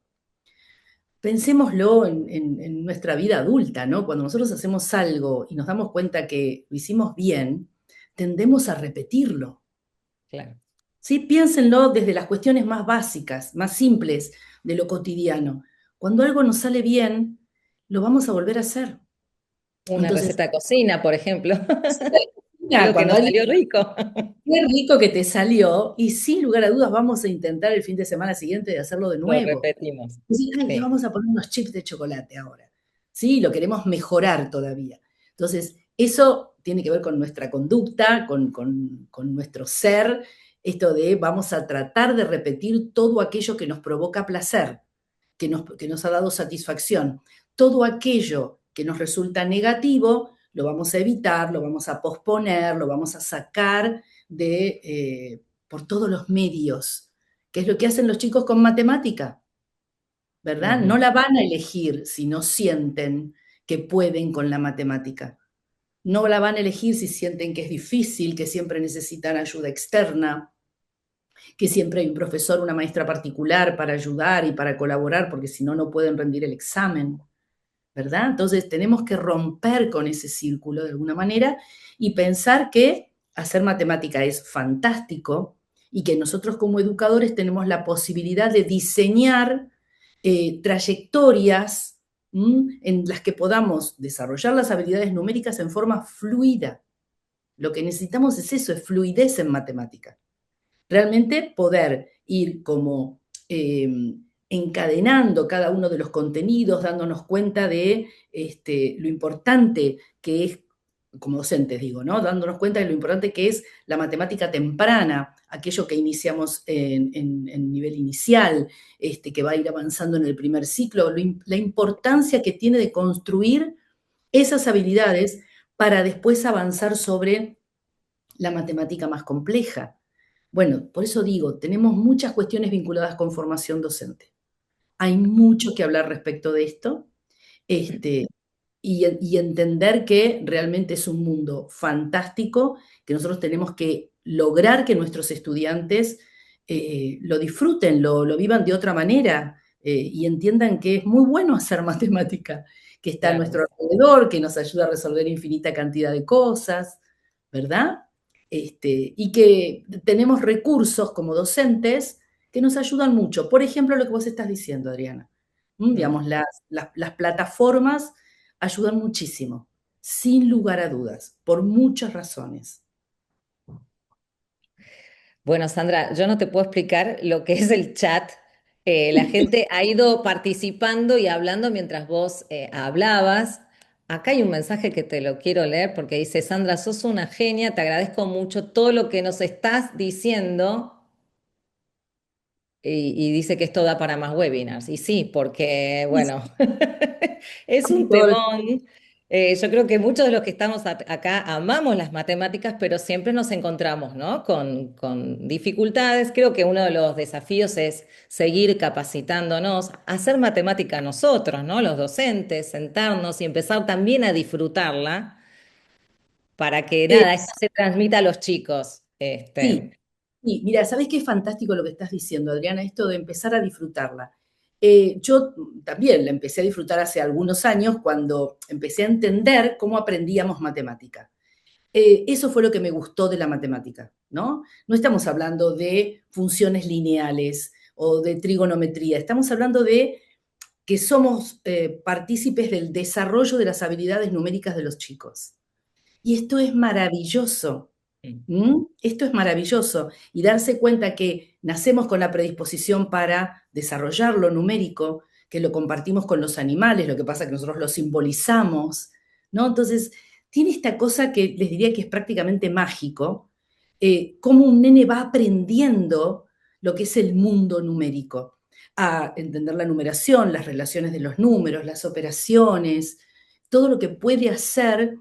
Pensémoslo en nuestra vida adulta, ¿no? Cuando nosotros hacemos algo y nos damos cuenta que lo hicimos bien, tendemos a repetirlo. Claro. ¿sí? Piénsenlo desde las cuestiones más básicas, más simples de lo cotidiano. Cuando algo nos sale bien, lo vamos a volver a hacer. Una Entonces, receta de cocina, por ejemplo. Algo que cuando nos alguien, salió rico. qué rico que te salió, y sin lugar a dudas vamos a intentar el fin de semana siguiente de hacerlo de Lo nuevo. repetimos. Decir, ay, le Sí. vamos a poner unos chips de chocolate ahora. ¿Sí? Lo queremos mejorar todavía. Entonces, eso tiene que ver con nuestra conducta, con nuestro ser, esto de vamos a tratar de repetir todo aquello que nos provoca placer, que nos ha dado satisfacción. Todo aquello que nos resulta negativo, lo vamos a evitar, lo vamos a posponer, lo vamos a sacar por todos los medios, que es lo que hacen los chicos con matemática, ¿verdad? No Ujú. la van a elegir si no sienten que pueden con la matemática. No la van a elegir si sienten que es difícil, que siempre necesitan ayuda externa, que siempre hay un profesor, una maestra particular para ayudar y para colaborar, porque si no, no pueden rendir el examen, ¿verdad? Entonces tenemos que romper con ese círculo de alguna manera y pensar que hacer matemática es fantástico y que nosotros como educadores tenemos la posibilidad de diseñar trayectorias en las que podamos desarrollar las habilidades numéricas en forma fluida. Lo que necesitamos es eso, es fluidez en matemática. Realmente poder ir como encadenando cada uno de los contenidos, dándonos cuenta de lo importante que es, como docentes digo, ¿no? Dándonos cuenta de lo importante que es la matemática temprana, aquello que iniciamos en nivel inicial, que va a ir avanzando en el primer ciclo, la importancia que tiene de construir esas habilidades para después avanzar sobre la matemática más compleja. Bueno, por eso digo, tenemos muchas cuestiones vinculadas con formación docente. Hay mucho que hablar respecto de esto, este, y entender que realmente es un mundo fantástico, que nosotros tenemos que lograr que nuestros estudiantes lo disfruten, lo vivan de otra manera, y entiendan que es muy bueno hacer matemática, que está a Claro. nuestro alrededor, que nos ayuda a resolver infinita cantidad de cosas, ¿verdad? Y que tenemos recursos como docentes que nos ayudan mucho. Por ejemplo, lo que vos estás diciendo, Adriana. Mm. Digamos, las plataformas ayudan muchísimo, sin lugar a dudas, por muchas razones. Bueno, Sandra, yo no te puedo explicar lo que es el chat. La gente ha ido participando y hablando mientras vos hablabas. Acá hay un mensaje que te lo quiero leer porque dice, Sandra, sos una genia, te agradezco mucho todo lo que nos estás diciendo. Y dice que esto da para más webinars. Y sí, porque, Sí, bueno, es sí, un temón. Yo creo que muchos de los que estamos acá amamos las matemáticas, pero siempre nos encontramos, ¿no? Con dificultades. Creo que uno de los desafíos es seguir capacitándonos, hacer matemática nosotros, ¿no? Los docentes, sentarnos y empezar también a disfrutarla para que eh, nada, esto se transmita a los chicos. sí, sí, mira, ¿sabés qué es fantástico lo que estás diciendo, Adriana? Esto de empezar a disfrutarla. Yo también la empecé a disfrutar hace algunos años cuando empecé a entender cómo aprendíamos matemática. Eso fue lo que me gustó de la matemática, ¿no? No estamos hablando de funciones lineales o de trigonometría, estamos hablando de que somos partícipes del desarrollo de las habilidades numéricas de los chicos. Y esto es maravilloso. Esto es maravilloso. Y darse cuenta que nacemos con la predisposición para desarrollar lo numérico, que lo compartimos con los animales, lo que pasa es que nosotros lo simbolizamos, ¿no? Entonces, tiene esta cosa que les diría que es prácticamente mágico, cómo un nene va aprendiendo lo que es el mundo numérico, a entender la numeración, las relaciones de los números, las operaciones, todo lo que puede hacer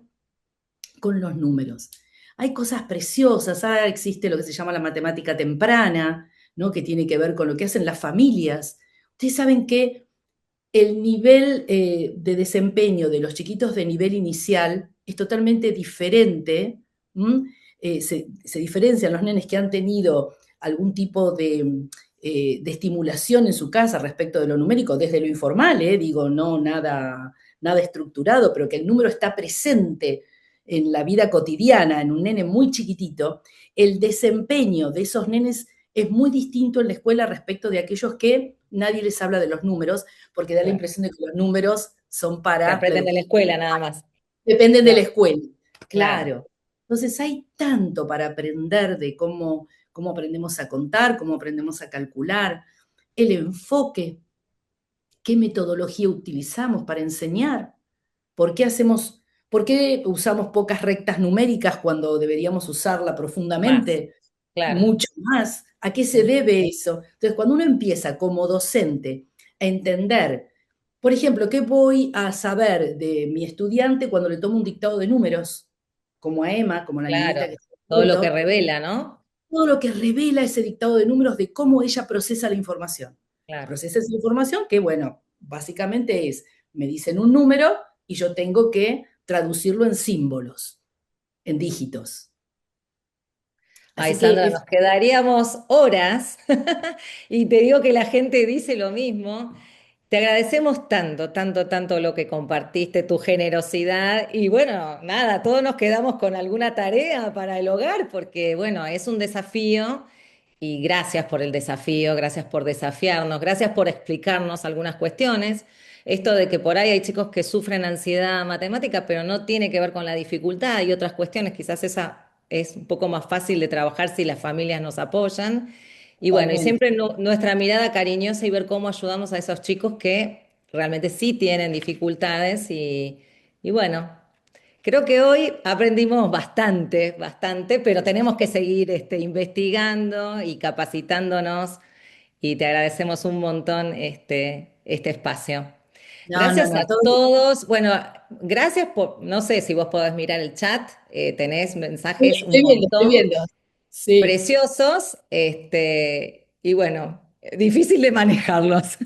con los números. Hay cosas preciosas, existe lo que se llama la matemática temprana, ¿no? Que tiene que ver con lo que hacen las familias. Ustedes saben que el nivel de desempeño de los chiquitos de nivel inicial es totalmente diferente. Se diferencian los nenes que han tenido algún tipo de estimulación en su casa respecto de lo numérico, desde lo informal, digo, no nada estructurado, pero que el número está presente en la vida cotidiana, en un nene muy chiquitito, el desempeño de esos nenes es muy distinto en la escuela respecto de aquellos que nadie les habla de los números, porque da la Claro. impresión de que los números son Se para aprenden en la predecir. escuela nada más. Dependen de No, la escuela, claro, claro. Entonces hay tanto para aprender de cómo aprendemos a contar, cómo aprendemos a calcular, el enfoque, qué metodología utilizamos para enseñar, por qué por qué usamos pocas rectas numéricas cuando deberíamos usarla más, profundamente, claro. mucho más, ¿a qué se Mm. debe eso? Entonces, cuando uno empieza como docente a entender, por ejemplo, ¿qué voy a saber de mi estudiante cuando le tomo un dictado de números? Como a Emma, como la niñita que Claro, está todo lo que viendo, revela, ¿no? todo lo que revela ese dictado de números de cómo ella procesa la información. Claro. Procesa esa información que, bueno, básicamente es, me dicen un número y yo tengo que traducirlo en símbolos, en dígitos. Ay, Así que Sandra, nos quedaríamos horas y te digo que la gente dice lo mismo. Te agradecemos tanto, tanto, tanto lo que compartiste, tu generosidad y bueno, nada, todos nos quedamos con alguna tarea para el hogar porque bueno, es un desafío y gracias por el desafío, gracias por desafiarnos, gracias por explicarnos algunas cuestiones. Esto de que por ahí hay chicos que sufren ansiedad matemática, pero no tiene que ver con la dificultad y otras cuestiones, quizás esa es un poco más fácil de trabajar si las familias nos apoyan. Y bueno, y totalmente. siempre nuestra mirada cariñosa y ver cómo ayudamos a esos chicos que realmente sí tienen dificultades y bueno, creo que hoy aprendimos bastante, bastante, pero tenemos que seguir investigando y capacitándonos y te agradecemos un montón este espacio. No, no, Gracias a no, todo todos. Bueno, gracias por, no sé si vos podés mirar el chat, tenés mensajes un estoy viendo, estoy montón viendo. Sí. preciosos, y bueno, difícil de manejarlos.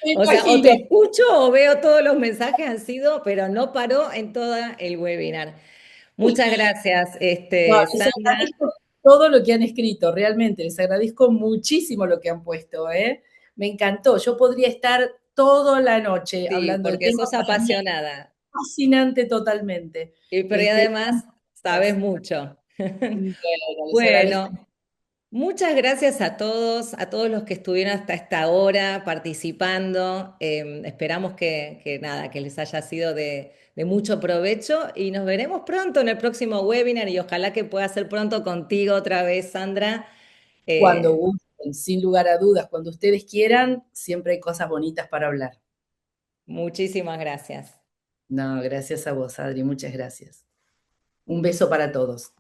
Me O sea, o imagino. te escucho o veo todos los mensajes han sido, pero no paró en todo el webinar. Muchas gracias, No, les Sandra. agradezco todo lo que han escrito, realmente, les agradezco muchísimo lo que han puesto, ¿eh? Me encantó, yo podría estar toda la noche Sí, hablando del porque tema, sos para mí es apasionada, fascinante totalmente. pero y además Muchas sabes gracias. mucho. Bueno, les agradezco. Bueno, muchas gracias a todos los que estuvieron hasta esta hora participando. Esperamos que nada, que les haya sido de mucho provecho y nos veremos pronto en el próximo webinar y ojalá que pueda ser pronto contigo otra vez, Sandra. Cuando Eh, gusten, sin lugar a dudas, cuando ustedes quieran, siempre hay cosas bonitas para hablar. Muchísimas gracias. No, gracias a vos, Adri, muchas gracias. Un beso para todos.